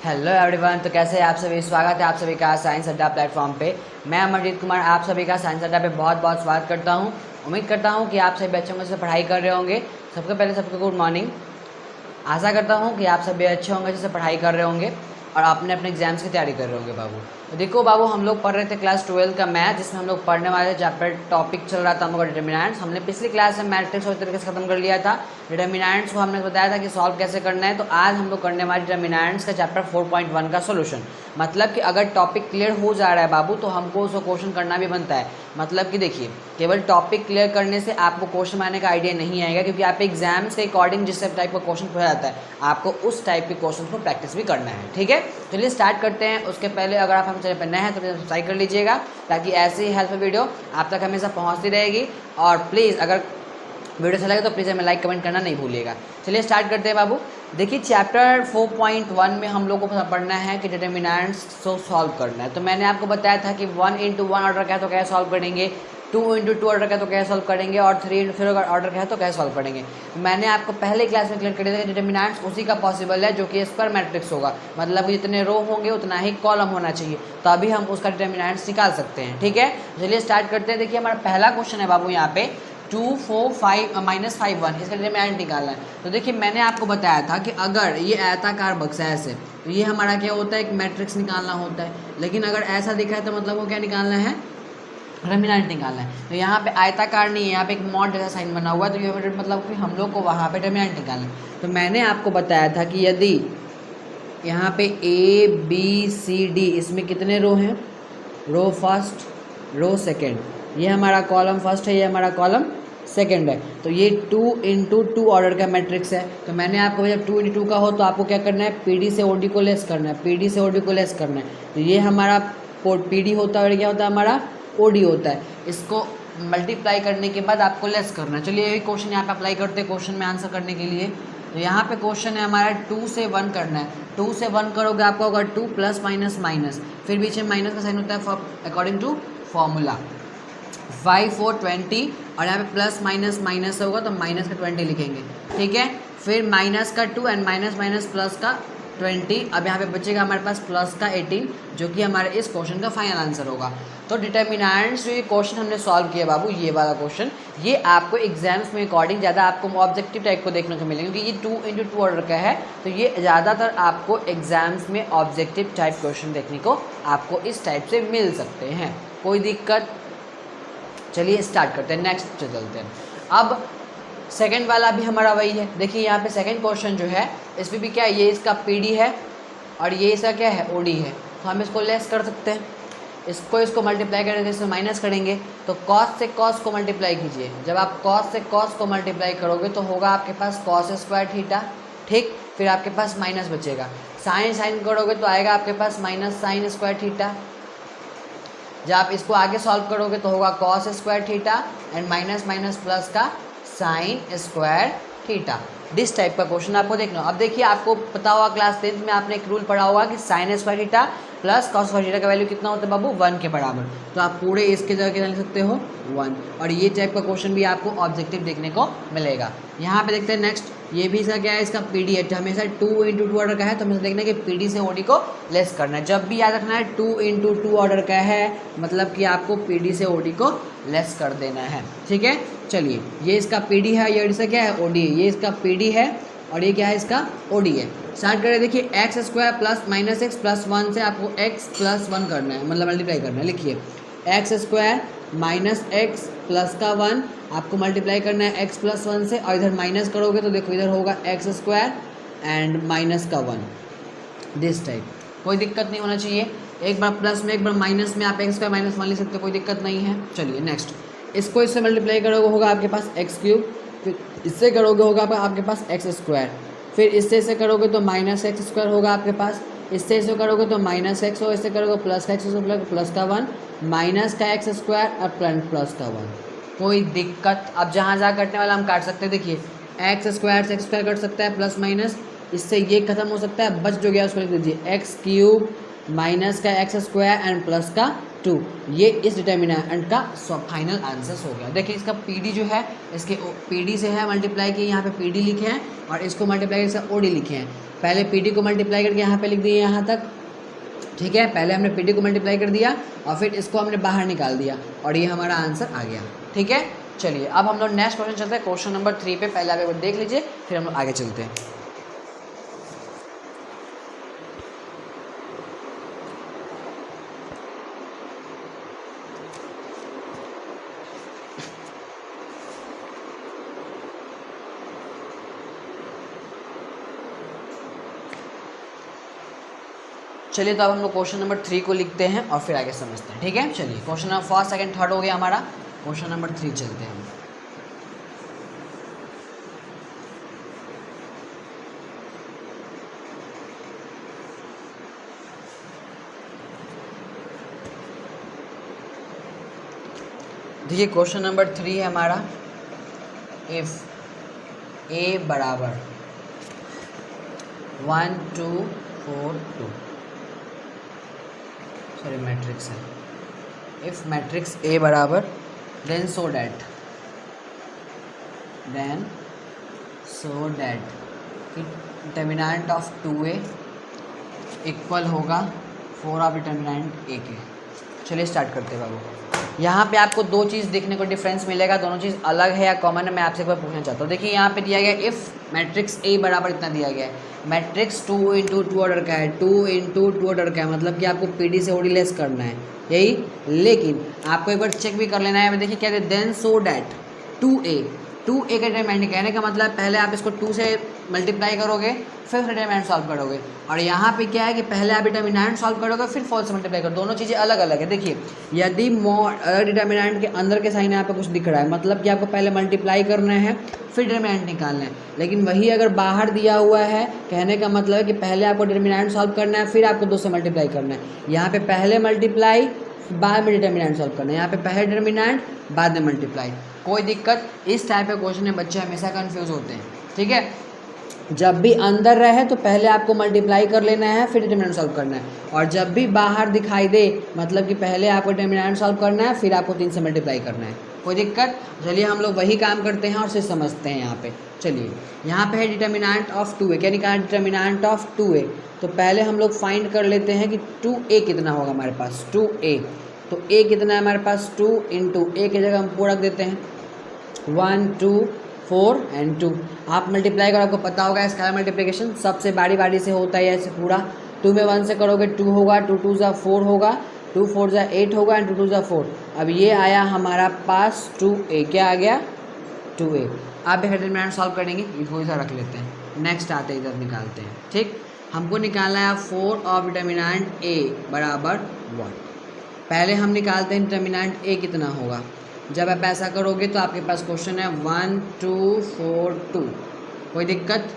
Hello everyone. तो कैसे हैं आप सभी। स्वागत है आप सभी का साइंस अड्डा प्लेटफॉर्म पे। मैं अमरजीत कुमार आप सभी का साइंस अड्डा पे बहुत बहुत स्वागत करता हूं। उम्मीद करता हूं कि आप सभी बच्चों से पढ़ाई कर रहे होंगे। सबसे पहले सबको गुड मॉर्निंग। आशा करता हूं कि आप सभी अच्छे होंगे, जैसे पढ़ाई कर रहे होंगे और अपने अपने एग्जाम्स की तैयारी कर रहे होंगे। बाबू तो देखो बाबू, हम लोग पढ़ रहे थे क्लास 12 का मैथ, जिसमें हम लोग पढ़ने वाले चैप्टर टॉपिक चल रहा था हम लोग का डिटर्मिनेंट्स। हमने पिछली क्लास में मैट्रिक्स और तरीके से खत्म कर लिया था। डिटर्मिनेंट्स को हमने बताया था कि सॉल्व कैसे करना है। तो आज हम लोग करने वाले डिटर्मिनेंट्स का चैप्टर 4.1 का सोल्यूशन। मतलब कि अगर टॉपिक क्लियर हो जा रहा है बाबू, तो हमको उसको क्वेश्चन करना भी बनता है। मतलब कि देखिए, केवल टॉपिक क्लियर करने से आपको क्वेश्चन बनाने का आइडिया नहीं आएगा, क्योंकि आप एग्जाम्स के अकॉर्डिंग जिस टाइप का क्वेश्चन पूछा जाता है, आपको उस टाइप के क्वेश्चन को प्रैक्टिस भी करना है। ठीक है, चलिए स्टार्ट करते हैं। उसके पहले अगर आप हम चैनल पर नए हैं तो प्लीज़ सब्सक्राइब कर लीजिएगा, ताकि ऐसी ही हेल्पफुल वीडियो आप तक हमेशा पहुँचती रहेगी। और प्लीज़ अगर वीडियो अच्छा लगे तो प्लीज़ हमें लाइक कमेंट करना नहीं भूलिएगा। चलिए स्टार्ट करते हैं बाबू। देखिए, चैप्टर 4.1 में हम लोग को पढ़ना है कि डिटर्मिनेंट्स को सॉल्व करना है। तो मैंने आपको बताया था कि 1 into 1 ऑर्डर का है तो कैसे सॉल्व करेंगे, 2 into 2 ऑर्डर का है तो कैसे सॉल्व करेंगे, और 3 into 3 ऑर्डर का है तो कैसे सॉल्व करेंगे। मैंने आपको पहले क्लास में क्लियर कर दिया था कि डिटर्मिनेंट्स उसी का पॉसिबल है जो कि स्क्वायर मैट्रिक्स होगा। मतलब जितने रो होंगे उतना ही कॉलम होना चाहिए, तभी हम उसका डिटर्मिनेंट्स निकाल सकते हैं। ठीक है, चलिए स्टार्ट करते हैं। देखिए, हमारा पहला क्वेश्चन है बाबू यहाँ पे 2 4 5 -5 1, इसका डिटर्मिनेंट निकालना है। तो देखिए, मैंने आपको बताया था कि अगर ये आयताकार बक्सा है ऐसे, तो ये हमारा क्या होता है, एक मैट्रिक्स निकालना होता है। लेकिन अगर ऐसा दिखा है तो मतलब वो क्या निकालना है, डिटर्मिनेंट निकालना है। तो यहाँ पे आयताकार नहीं है, यहाँ पे एक मॉड जैसा साइन बना हुआ है, तो ये मतलब कि हम लोग को वहाँ पे डिटर्मिनेंट निकालना है। तो मैंने आपको बताया था कि यदि यहाँ पे A B C D, इसमें कितने रो हैं, रो फर्स्ट रो सेकेंड, ये हमारा कॉलम फर्स्ट है, ये हमारा कॉलम सेकेंड है। तो ये 2 into 2 ऑर्डर का मैट्रिक्स है। तो मैंने आपको जब 2 into 2 का हो तो आपको क्या करना है, PD से OD को लेस करना है, PD से OD को लेस करना है। तो ये हमारा PD होता है और क्या होता है, हमारा OD होता है। इसको मल्टीप्लाई करने के बाद आपको लेस करना है। चलिए यही क्वेश्चन यहाँ पे अप्लाई करते हैं क्वेश्चन में आंसर करने के लिए। तो यहाँ पे क्वेश्चन है हमारा 2 से 1 करना है। 2 से 1 करोगे आपका होगा 2 प्लस माइनस माइनस, फिर बीच में माइनस का साइन होता है अकॉर्डिंग टू फॉर्मूला 5 4 20, और यहाँ पे प्लस माइनस माइनस होगा तो माइनस का 20 लिखेंगे। ठीक है, फिर माइनस का 2 एंड माइनस माइनस प्लस का 20। अब यहाँ पे बचेगा हमारे पास प्लस का 18, जो कि हमारे इस क्वेश्चन का फाइनल आंसर होगा। तो डिटर्मिनेंट्स जो ये क्वेश्चन हमने सॉल्व किया बाबू, ये वाला क्वेश्चन, ये आपको एग्जाम्स में अकॉर्डिंग ज़्यादा आपको ऑब्जेक्टिव टाइप को देखने को मिलेंगे, क्योंकि ये 2 into 2 ऑर्डर का है। तो ये ज़्यादातर आपको एग्जाम्स में ऑब्जेक्टिव टाइप क्वेश्चन देखने को आपको इस टाइप से मिल सकते हैं। कोई दिक्कत। चलिए स्टार्ट करते हैं, नेक्स्ट चलते हैं। अब सेकंड वाला भी हमारा वही है। देखिए यहाँ पे सेकंड क्वेश्चन जो है, इसमें भी क्या है, ये इसका PD है और ये इसका क्या है, OD है। तो हम इसको लेस कर सकते हैं। इसको मल्टीप्लाई करेंगे, इसमें माइनस करेंगे। तो कॉस से कॉस को मल्टीप्लाई कीजिए। जब आप कॉस से कॉस को मल्टीप्लाई करोगे तो होगा आपके पास कॉस स्क्वायर थीटा। ठीक, फिर आपके पास माइनस बचेगा। साइन साइन करोगे तो आएगा आपके पास माइनस साइन स्क्वायर थीटा। जब आप इसको आगे सॉल्व करोगे तो होगा cos square theta and minus minus plus का sine square theta. This type का क्वेश्चन आपको देखना। अब देखिए, आपको पता होगा क्लास 10th में आपने एक रूल पढ़ा होगा कि sign square theta plus cos square theta का वैल्यू कितना होता है बाबू, 1 के बराबर। तो आप पूरे इसके जगह क्या लिख सकते हो, 1। और ये टाइप का क्वेश्चन भी आपको ऑब्जेक्टिव देखने को मिलेगा। यहाँ पे देखते हैं नेक्स्ट, ये भी इसका क्या है, इसका PD है। हमेशा 2 into 2 ऑर्डर का है, तो हमें देखना है कि PD से OD को लेस करना है। जब भी याद रखना है 2 into 2 ऑर्डर का है, मतलब कि आपको PD से OD को लेस कर देना है। ठीक है, चलिए ये इसका PD है, ये इसका क्या है, OD है। ये इसका PD है और ये क्या है, इसका OD है। स्टार्ट करें। देखिए, x square plus minus x plus 1 से आपको x प्लस 1 करना है, मतलब मल्टीप्लाई करना है। लिखिए, x square minus x plus का 1 आपको मल्टीप्लाई करना है x प्लस 1 से, और इधर माइनस करोगे तो देखो इधर होगा एक्स स्क्वायर एंड माइनस का 1। दिस टाइप कोई दिक्कत नहीं होना चाहिए। एक बार प्लस में एक बार माइनस में आप एक्स स्क्वायर माइनस 1 लिख सकते हो, कोई दिक्कत नहीं है। चलिए नेक्स्ट, इसको इससे मल्टीप्लाई करोगे होगा आपके पास एक्स क्यूब, फिर इससे करोगे होगा आपके पास एक्स स्क्वायर, फिर इससे करोगे तो माइनस एक्स स्क्वायर होगा आपके पास, इससे करोगे तो माइनस एक्स होगा, इससे करोगे प्लस का एक्स प्लस का 1 माइनस का एक्स स्क्वायर और प्लस का 1। कोई दिक्कत। अब जहाँ जहाँ कटने वाला हम काट सकते हैं। देखिए, एक्स स्क्वायर से एक्स स्क्वायर कट सकता है प्लस माइनस, इससे ये खत्म हो सकता है, बच जो गया उसको लिख दीजिए एक्स क्यूब माइनस का एक्स स्क्वायर एंड प्लस का 2। ये इस डिटर्मिनेंट का फाइनल आंसर हो गया। देखिए, इसका PD जो है, इसके PD से है मल्टीप्लाई किए, यहाँ पे PD लिखे हैं और इसको मल्टीप्लाई इसका OD लिखे हैं। पहले पी डी को मल्टीप्लाई करके यहाँ पे लिख दिए यहाँ तक, ठीक है। पहले हमने पी डी को मल्टीप्लाई कर दिया और फिर इसको हमने बाहर निकाल दिया और ये हमारा आंसर आ गया, ठीक है। चलिए अब हम लोग नेक्स्ट क्वेश्चन चलते हैं, क्वेश्चन नंबर 3 पे। पहले आप एक बार देख लीजिए, फिर हम लोग आगे चलते हैं। चलिए तो अब हम लोग क्वेश्चन नंबर 3 को लिखते हैं और फिर आगे समझते हैं, ठीक है। चलिए क्वेश्चन नंबर 1, 2, 3 हो गया हमारा, क्वेश्चन नंबर 3 चलते हैं हम। देखिए क्वेश्चन नंबर 3 है हमारा, इफ ए बराबर 1 2 4 2, सॉरी मैट्रिक्स है, इफ मैट्रिक्स ए बराबर देन सो डैट कि डिटर्मिनेंट ऑफ 2a इक्वल होगा 4 ऑफ डिटर्मिनेंट ए के। चलिए स्टार्ट करते हैं बाबू। यहाँ पे आपको दो चीज़ देखने को डिफरेंस मिलेगा, दोनों चीज़ अलग है या कॉमन है, मैं आपसे एक बार पूछना चाहता हूँ। देखिए यहाँ पे दिया गया इफ़ मैट्रिक्स ए बराबर इतना दिया गया है, मैट्रिक्स 2 इंटू 2 ऑर्डर का है, 2 इंटू 2 ऑर्डर का है, मतलब कि आपको पी डी से ओडी लेस करना है यही। लेकिन आपको एक बार चेक भी कर लेना है, देखिए क्या है, देन सो डैट 2a का डिटरमिनेंट, कहने का मतलब पहले आप इसको 2 से मल्टीप्लाई करोगे फिर डिटरमिनेंट सॉल्व करोगे, और यहाँ पे क्या है कि पहले आप डिटरमिनेंट सॉल्व करोगे फिर 4 से मल्टीप्लाई करोगे, दोनों चीज़ें अलग अलग है। देखिए यदि डिटरमिनेंट के अंदर के साइन यहाँ पे कुछ दिख रहा है, मतलब कि आपको पहले मल्टीप्लाई करना है फिर डिटरमिनेंट निकालना है। लेकिन वही अगर बाहर दिया हुआ है, कहने का मतलब है कि पहले आपको डिटरमिनेंट सॉल्व करना है फिर आपको 2 से मल्टीप्लाई करना है। यहाँ पे पहले मल्टीप्लाई बाद में डिटरमिनेंट सॉल्व करना है, यहाँ पे पहले डिटरमिनेंट बाद में मल्टीप्लाई, कोई दिक्कत। इस टाइप के क्वेश्चन में बच्चे हमेशा कंफ्यूज होते हैं, ठीक है। जब भी अंदर रहे तो पहले आपको मल्टीप्लाई कर लेना है फिर डिटरमिनेंट सॉल्व करना है, और जब भी बाहर दिखाई दे मतलब कि पहले आपको डिटरमिनेंट सॉल्व करना है फिर आपको 3 से मल्टीप्लाई करना है, कोई दिक्कत। चलिए हम लोग वही काम करते हैं और फिर समझते हैं यहाँ पे। चलिए यहाँ पे है डिटरमिनेंट ऑफ 2a, क्या निकाला डिटरमिनेंट ऑफ 2a, तो पहले हम लोग फाइंड कर लेते हैं कि 2a कितना होगा हमारे पास, 2a, तो a कितना है हमारे पास, 2 इंटू a की जगह हम पूरा रख देते हैं 1 2 4 एंड 2। आप मल्टीप्लाई करो, आपको पता होगा स्केलर मल्टीप्लिकेशन सबसे बारी बारी से होता है ऐसे पूरा। 2 में 1 से करोगे 2 होगा, 2 2 ज़ा 4 होगा, 2 4 ज़ा 8 होगा एंड 2 2 ज़ा 4। अब ये आया हमारा पास 2a, क्या आ गया 2a। आप डिटरमिनेंट सॉल्व करेंगे, इसको इधर रख लेते हैं, नेक्स्ट आते इधर निकालते हैं, ठीक। हमको निकालना है 4 ऑफ डिटरमिनेंट a बराबर 1। पहले हम निकालते हैं डिटरमिनेंट a कितना होगा। जब आप ऐसा करोगे तो आपके पास क्वेश्चन है 1 2 4 2, कोई दिक्कत,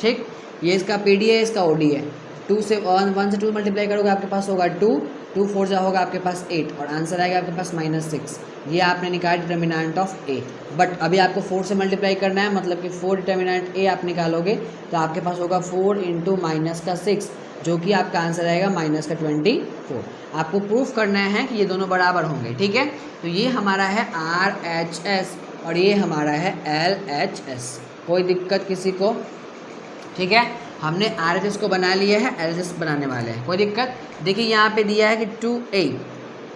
ठीक। ये इसका पीडी है, इसका ओडी है। 2 से 1 से 2 मल्टीप्लाई करोगे आपके पास होगा 2, 2 4 जा होगा आपके पास 8 और आंसर आएगा आपके पास -6। ये आपने निकाला डिटरमिनेंट ऑफ ए। बट अभी आपको 4 से मल्टीप्लाई करना है, मतलब कि 4 डिटरमिनेंट ए आप निकालोगे तो आपके पास होगा 4 इंटू -6, जो कि आपका आंसर आएगा -24। आपको प्रूफ करना है कि ये दोनों बराबर होंगे, ठीक है। तो ये हमारा है RHS और ये हमारा है LHS, कोई दिक्कत किसी को, ठीक है। हमने RHS को बना लिया है, LHS बनाने वाले हैं, कोई दिक्कत। देखिए यहाँ पे दिया है कि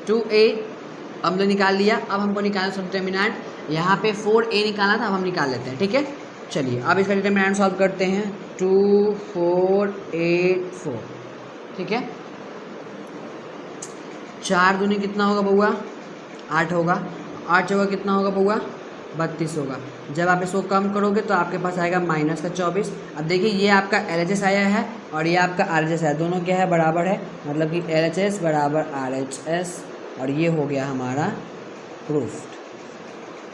2a हमने निकाल लिया। अब हमको निकालना है डिटरमिनेंट, यहाँ पे 4a निकालना था, अब हम निकाल लेते हैं, ठीक है। चलिए अब इसका डिटरमिनेंट सॉल्व करते हैं, 2 4 8 4, ठीक है। 4 दूनी कितना होगा बउआ, 8 होगा, 8 होगा कितना होगा बउआ, 32 होगा। जब आप इसको कम करोगे तो आपके पास आएगा -24। अब देखिए ये आपका LHS आया है और ये आपका RHS है, दोनों क्या है बराबर है, मतलब कि LHS बराबर RHS, और ये हो गया हमारा प्रूफ्ड,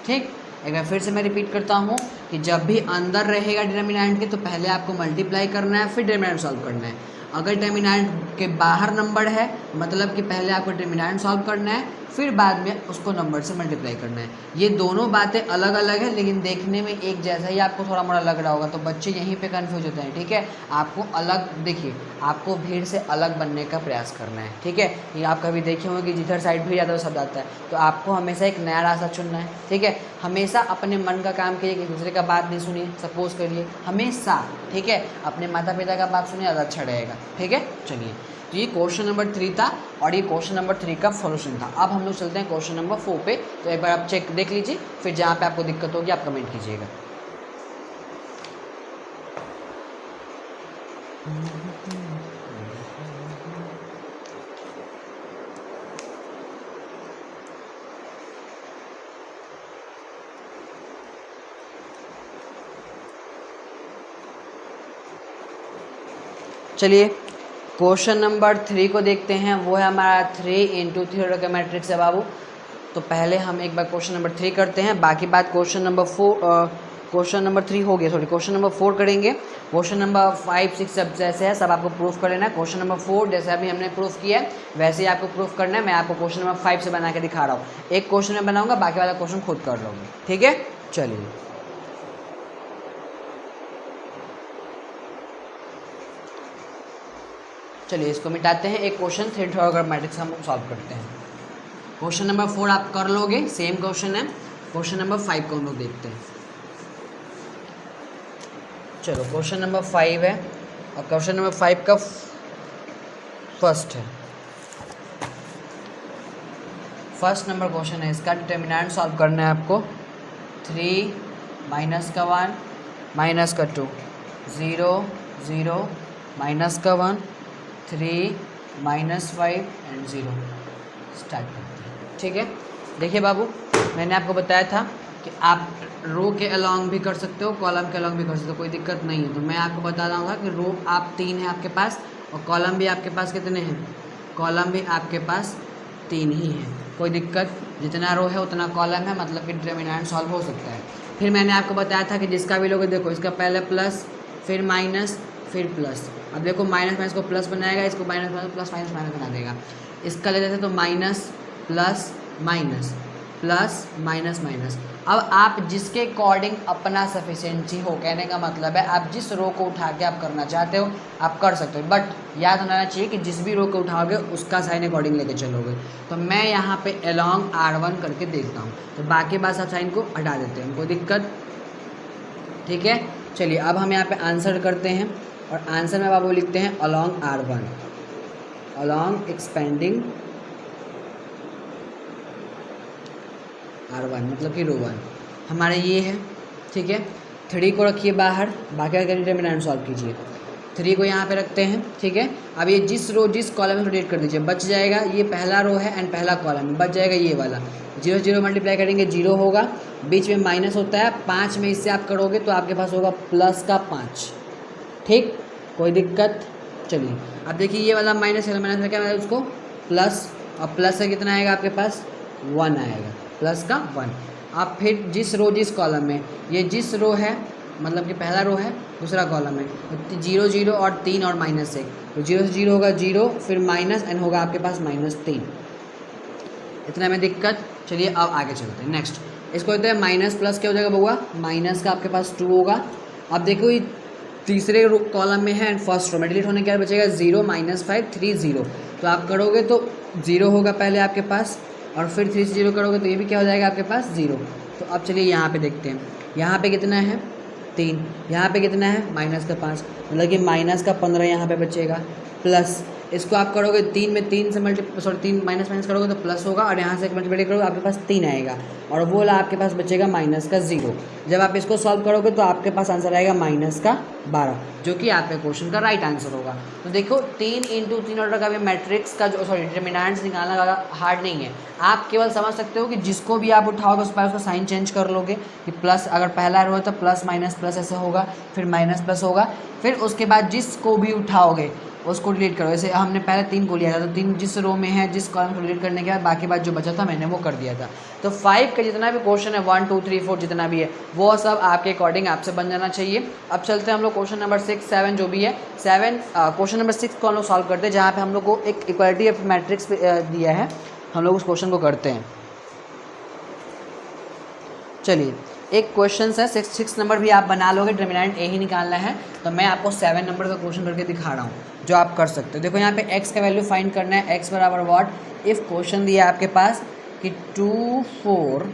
ठीक। एक बार फिर से मैं रिपीट करता हूँ कि जब भी अंदर रहेगा डिटरमिनेंट के तो पहले आपको मल्टीप्लाई करना है फिर डिटरमिनेंट सॉल्व करना है। अगर डिटरमिनेंट के बाहर नंबर है मतलब कि पहले आपको डिटरमिनेंट सॉल्व करना है फिर बाद में उसको नंबर से मल्टीप्लाई करना है। ये दोनों बातें अलग अलग है लेकिन देखने में एक जैसा ही आपको थोड़ा मोड़ा लग रहा होगा, तो बच्चे यहीं पे कंफ्यूज होते हैं। ठीक है, आपको अलग देखिए, आपको भीड़ से अलग बनने का प्रयास करना है। ठीक है, ये आप कभी देखे होंगे कि जिधर साइड भीड़ ज़्यादा शब्द आता है, तो आपको हमेशा एक नया रास्ता चुनना है। ठीक है, हमेशा अपने मन का काम कीजिए, कि दूसरे का बात नहीं सुनिए। सपोज करिए हमेशा, ठीक है, अपने माता पिता का बात सुनिए, ज़्यादा अच्छा रहेगा। ठीक है, चलिए, तो ये क्वेश्चन नंबर 3 था और ये क्वेश्चन नंबर 3 का सॉल्यूशन था। अब हम लोग चलते हैं क्वेश्चन नंबर 4 पे। तो एक बार आप चेक देख लीजिए, फिर जहाँ पे आपको दिक्कत होगी आप कमेंट कीजिएगा। चलिए, क्वेश्चन नंबर 3 को देखते हैं। वो है हमारा 3 × 3 का मैट्रिक्स है बाबू। तो पहले हम एक बार क्वेश्चन नंबर 3 करते हैं, बाकी बात क्वेश्चन नंबर 3 हो गया, सॉरी क्वेश्चन नंबर 4 करेंगे। क्वेश्चन नंबर 5, 6 सब जैसे है सब आपको प्रूफ कर लेना है। क्वेश्चन नंबर 4 जैसे अभी हमने प्रूफ किया है वैसे ही आपको प्रूफ करना है। मैं आपको क्वेश्चन नंबर 5 से बना के दिखा रहा हूँ। एक क्वेश्चन में बनाऊंगा, बाकी वाला क्वेश्चन खुद कर लोगे। ठीक है, चलिए, चलिए इसको मिटाते हैं। एक क्वेश्चन 3 थर्ड मैट्रिक्स हम सॉल्व करते हैं। क्वेश्चन नंबर 4 आप कर लोगे, सेम क्वेश्चन है। क्वेश्चन नंबर 5 को हम लोग देखते हैं। चलो, क्वेश्चन नंबर 5 है और क्वेश्चन नंबर 5 का फर्स्ट है, फर्स्ट नंबर क्वेश्चन है। इसका डिटर्मिनेंट सॉल्व करना है आपको। 3 माइनस का 1 माइनस का 2 0 0 माइनस का 1 3 -5 एंड 0। स्टार्ट करते हैं। ठीक है, देखिए बाबू, मैंने आपको बताया था कि आप रो के अलॉन्ग भी कर सकते हो, कॉलम के अलॉन्ग भी कर सकते हो, कोई दिक्कत नहीं है। तो मैं आपको बता रहा हूँ कि रो आप 3 है आपके पास और कॉलम भी आपके पास कितने हैं, कॉलम भी आपके पास 3 ही है। कोई दिक्कत, जितना रो है उतना कॉलम है, मतलब कि डिटर्मिनेंट सॉल्व हो सकता है। फिर मैंने आपको बताया था कि जिसका भी लोगे, देखो इसका पहले प्लस फिर माइनस फिर प्लस। अब देखो माइनस माइनस को प्लस बनाएगा, इसको minus minus plus minus minus बना देगा। इसका ले लेते तो minus plus minus plus minus minus. अब आप जिसके अकॉर्डिंग अपना सफिशिएंसी हो, कहने का मतलब है आप जिस रो को उठा के आप करना चाहते हो आप कर सकते हो, बट याद होना चाहिए कि जिस भी रो को उठाओगे उसका साइन अकॉर्डिंग लेके चलोगे। तो मैं यहाँ पे अलॉन्ग R1 करके देखता हूँ, तो बाकी बात सब साइन को हटा देते हैं, कोई दिक्कत। ठीक है, चलिए अब हम यहाँ पे आंसर करते हैं और आंसर में बाबू लिखते हैं along R1, along expanding R1 मतलब कि रो 1 हमारे ये है। ठीक है, 3 को रखिए बाहर, बाकी का डिटर्मिनेंट सॉल्व कीजिए। 3 को यहाँ पे रखते हैं। ठीक है, अब ये जिस कॉलम में रोटेट कर दीजिए, बच जाएगा ये पहला रो है एंड पहला कॉलम में बच जाएगा ये वाला। 0 0 मल्टीप्लाई करेंगे 0 होगा, बीच में माइनस होता है 5 में, इससे आप करोगे तो आपके पास होगा प्लस का 5। ठीक, कोई दिक्कत। चलिए अब देखिए ये वाला माइनस है, माइनस में क्या मतलब उसको प्लस, और प्लस से कितना आएगा आपके पास 1 आएगा, प्लस का 1। अब फिर जिस कॉलम में, ये जिस रो है मतलब कि पहला रो है दूसरा कॉलम है, तो 0 0 और 3 और -1, तो 0 से 0 होगा 0, फिर माइनस एन होगा आपके पास -3। इतना में दिक्कत। चलिए अब आगे चलते हैं नेक्स्ट। इसको कहते हैं माइनस प्लस क्या हो जाएगा बउआ, माइनस का आपके पास 2 होगा। अब देखो ये तीसरे कॉलम में है एंड फर्स्ट रो में, डिलीट होने के बाद बचेगा 0 -5 3 0। तो आप करोगे तो 0 होगा पहले आपके पास, और फिर 3 से 0 करोगे तो ये भी क्या हो जाएगा आपके पास 0। तो अब चलिए यहाँ पे देखते हैं, यहाँ पे कितना है 3, यहाँ पे कितना है माइनस का 5, मतलब कि माइनस का 15 यहाँ पे बचेगा, प्लस इसको आप करोगे 3 में 3 से तीन माइनस माइनस करोगे तो प्लस होगा, और यहाँ से मल्टीप्लाई करोगे आपके पास 3 आएगा, और वो वाला आपके पास बचेगा माइनस का 0। जब आप इसको सॉल्व करोगे तो आपके पास आंसर आएगा माइनस का 12, जो कि आपके क्वेश्चन का राइट आंसर होगा। तो देखो 3 × 3 ऑर्डर का भी मैट्रिक्स का जो डिटर्मिनेंट्स निकालना ज़्यादा हार्ड नहीं है। आप केवल समझ सकते हो कि जिसको भी आप उठाओगे उस पर उसका साइन चेंज कर लोगे, कि प्लस अगर पहला रो है तो प्लस माइनस प्लस ऐसे होगा, फिर माइनस प्लस होगा, फिर उसके बाद जिसको भी उठाओगे उसको डिलीट करो। जैसे हमने पहले 3 को लिया था, तो 3 जिस रो में है जिस कॉलम को डिलीट करने के बाद बाकी बात जो बचा था मैंने वो कर दिया था। तो 5 का जितना भी क्वेश्चन है 1 2 3 4 जितना भी है वो सब आपके अकॉर्डिंग आपसे बन जाना चाहिए। अब चलते हैं हम लोग क्वेश्चन नंबर 6 7 जो भी है, क्वेश्चन नंबर 6 को हम लोग सॉल्व करते हैं, जहाँ पे हम लोग को एक इक्वालिटी ऑफ मैट्रिक्स दिया है। हम लोग उस क्वेश्चन को करते हैं। चलिए, एक क्वेश्चन है 6 नंबर भी आप बना लोगे, डिटरमिनेंट ए ही निकालना है, तो मैं आपको 7 नंबर का क्वेश्चन करके दिखा रहा हूँ जो आप कर सकते हो। देखो यहाँ पे x का वैल्यू फाइंड करना है, x बराबर व्हाट, इफ़ क्वेश्चन दिया आपके पास कि 2 4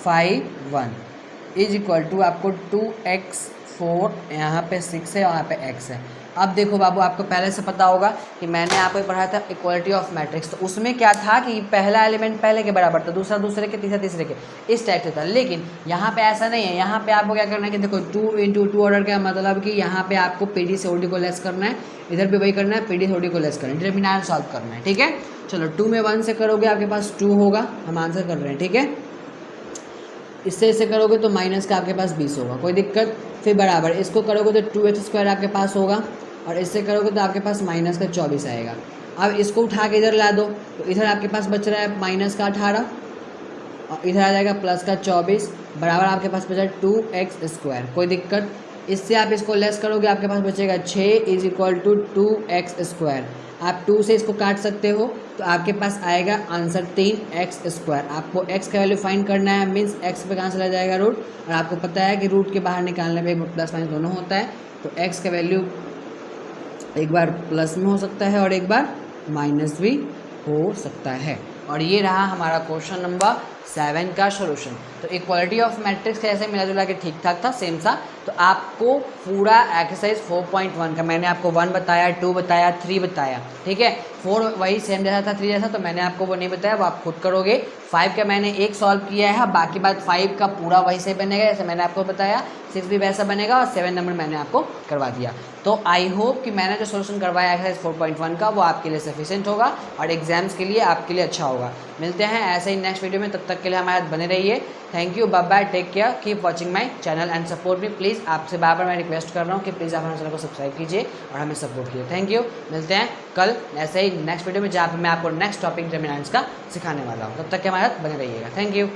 5 1 इज इक्वल टू आपको 2x 4 यहाँ पे 6 है और यहाँ पे x है। अब देखो बाबू, आपको पहले से पता होगा कि मैंने आपको पढ़ाया था इक्वालिटी ऑफ मैट्रिक्स, तो उसमें क्या था कि पहला एलिमेंट पहले के बराबर था, दूसरा दूसरे के, तीसरा तीसरे के, इस टाइप से था। लेकिन यहाँ पे ऐसा नहीं है, यहाँ पे आपको क्या करना है कि देखो 2 इंटू 2 ऑर्डर का मतलब कि यहाँ पे आपको PD से OD को लेस करना है, इधर भी वही करना है, PD से OD को लेस करना है, डिटरमिनेंट सॉल्व करना है, ठीक है। चलो 2 में 1 से करोगे आपके पास 2 होगा, हम आंसर कर रहे हैं, ठीक है। इससे इसे करोगे तो माइनस का आपके पास 20 होगा, कोई दिक्कत। फिर बराबर इसको करोगे तो 2x² आपके पास होगा, और इससे करोगे तो आपके पास माइनस का 24 आएगा। अब इसको उठा के इधर ला दो, तो इधर आपके पास बच रहा है माइनस का 18 और इधर आ जाएगा प्लस का 24, बराबर आपके पास बचा 2x², कोई दिक्कत। इससे आप इसको लेस करोगे आपके पास बचेगा 6 इज इक्वल टू 2x²। आप 2 से इसको काट सकते हो तो आपके पास आएगा आंसर 3x²। आपको x का वैल्यू फाइंड करना है, मीन्स x पे कहाँ चला जाएगा रूट, और आपको पता है कि रूट के बाहर निकालने पे प्लस माइनस दोनों होता है, तो x का वैल्यू एक बार प्लस में हो सकता है और एक बार माइनस भी हो सकता है। और ये रहा हमारा क्वेश्चन नंबर 7 का सोल्यूशन। तो इक्वालिटी ऑफ मैट्रिक्स कैसे मिला जुला के ठीक ठाक था, सेम सा। तो आपको पूरा एक्सरसाइज 4.1 का मैंने आपको 1 बताया, 2 बताया, 3 बताया, ठीक है। 4 वही सेम जैसा था 3 जैसा, तो मैंने आपको वो नहीं बताया, वो आप खुद करोगे। 5 का मैंने एक सॉल्व किया है, बाकी बात 5 का पूरा वही से बनेगा जैसे मैंने आपको बताया, 6 भी वैसा बनेगा, और 7 नंबर मैंने आपको करवा दिया। तो आई होप कि मैंने जो सोल्यूशन करवाया एक्सरसाइज 4.1 का वो आपके लिए सफिशिएंट होगा और एग्जाम्स के लिए आपके लिए अच्छा होगा। मिलते हैं ऐसे ही नेक्स्ट वीडियो में, तब तक के लिए हमारे साथ बने रहिए। Thank you, bye bye, take care, keep watching my channel and support me please. आपसे बार बार मैं रिक्वेस्ट कर रहा हूँ कि प्लीज़ आप हमारे चैनल को सब्सक्राइब कीजिए और हमें सपोर्ट कीजिए। थैंक यू, मिलते हैं कल ऐसे ही नेक्स्ट वीडियो में जहाँ पर मैं आपको नेक्स्ट टॉपिक डिटरमिनेंट्स का सिखाने वाला हूँ। तब तक के हमारे साथ बने रहिएगा। Thank you.